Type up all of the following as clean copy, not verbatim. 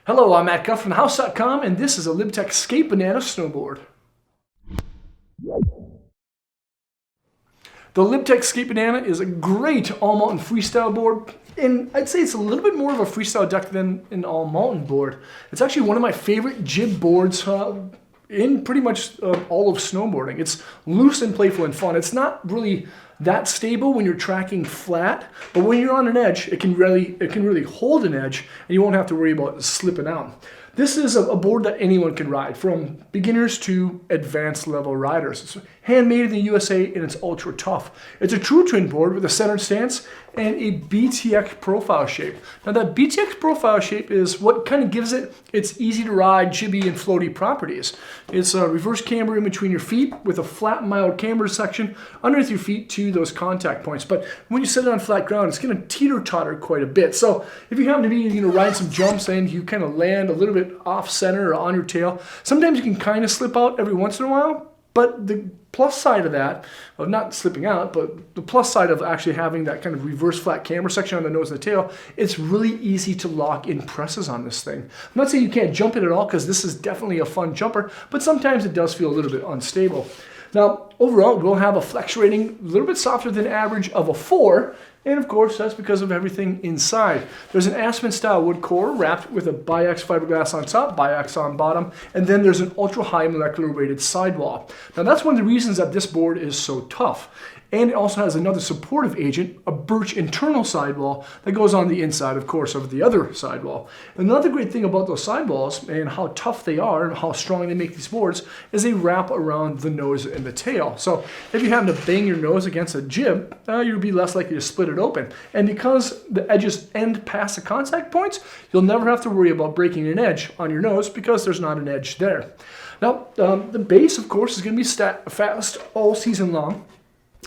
Hello, I'm Matt Guff from thehouse.com, and this is a LibTech Skate Banana snowboard. The LibTech Skate Banana is a great all-mountain freestyle board, and I'd say it's a little bit more of a freestyle deck than an all-mountain board. It's actually one of my favorite jib boards in pretty much all of snowboarding. It's loose and playful and fun. It's not really that stable when you're tracking flat, but when you're on an edge, it can really hold an edge, and you won't have to worry about slipping out. This is a board that anyone can ride, from beginners to advanced level riders. It's handmade in the USA and it's ultra tough. It's a true twin board with a center stance and a BTX profile shape. Now that BTX profile shape is what kind of gives it its easy to ride, jibby and floaty properties. It's a reverse camber in between your feet with a flat mild camber section underneath your feet to those contact points. But when you set it on flat ground, it's going to teeter-totter quite a bit. So if you happen to be riding some jumps and you kind of land a little bit off center or on your tail, sometimes you can kind of slip out every once in a while. But the plus side of that, of not slipping out, but the plus side of actually having that kind of reverse flat camber section on the nose and the tail, it's really easy to lock in presses on this thing. I'm not saying you can't jump it at all, because this is definitely a fun jumper, but sometimes it does feel a little bit unstable. Now, overall, we'll have a flex rating a little bit softer than average of a 4, and of course, that's because of everything inside. There's an aspen style wood core wrapped with a Biax fiberglass on top, Biax on bottom, and then there's an ultra high molecular weighted sidewall. Now that's one of the reasons that this board is so tough. And it also has another supportive agent, a birch internal sidewall that goes on the inside, of course, of the other sidewall. Another great thing about those sidewalls and how tough they are and how strong they make these boards is they wrap around the nose and the tail. So if you happen to bang your nose against a jib, you'll be less likely to split it open. And because the edges end past the contact points, you'll never have to worry about breaking an edge on your nose because there's not an edge there. Now, the base, of course, is going to be fast all season long.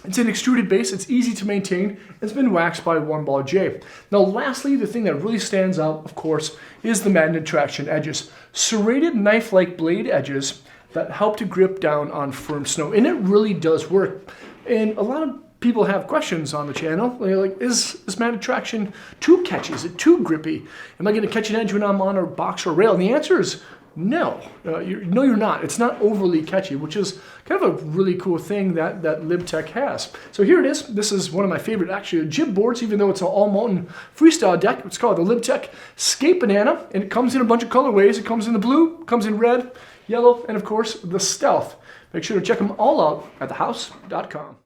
It's an extruded base, it's easy to maintain, it's been waxed by One Ball J. Now lastly, the thing that really stands out, of course, is the magnet traction edges. Serrated knife-like blade edges that help to grip down on firm snow, and it really does work. And a lot of people have questions on the channel. They're like, is magnet traction too catchy? Is it too grippy? Am I going to catch an edge when I'm on a box or rail? And the answer is no. You're not. It's not overly catchy, which is kind of a really cool thing that LibTech has. So here it is. This is one of my favorite, actually, jib boards, even though it's an all-mountain freestyle deck. It's called the LibTech Skate Banana, and it comes in a bunch of colorways. It comes in the blue, comes in red, yellow, and of course, the stealth. Make sure to check them all out at thehouse.com.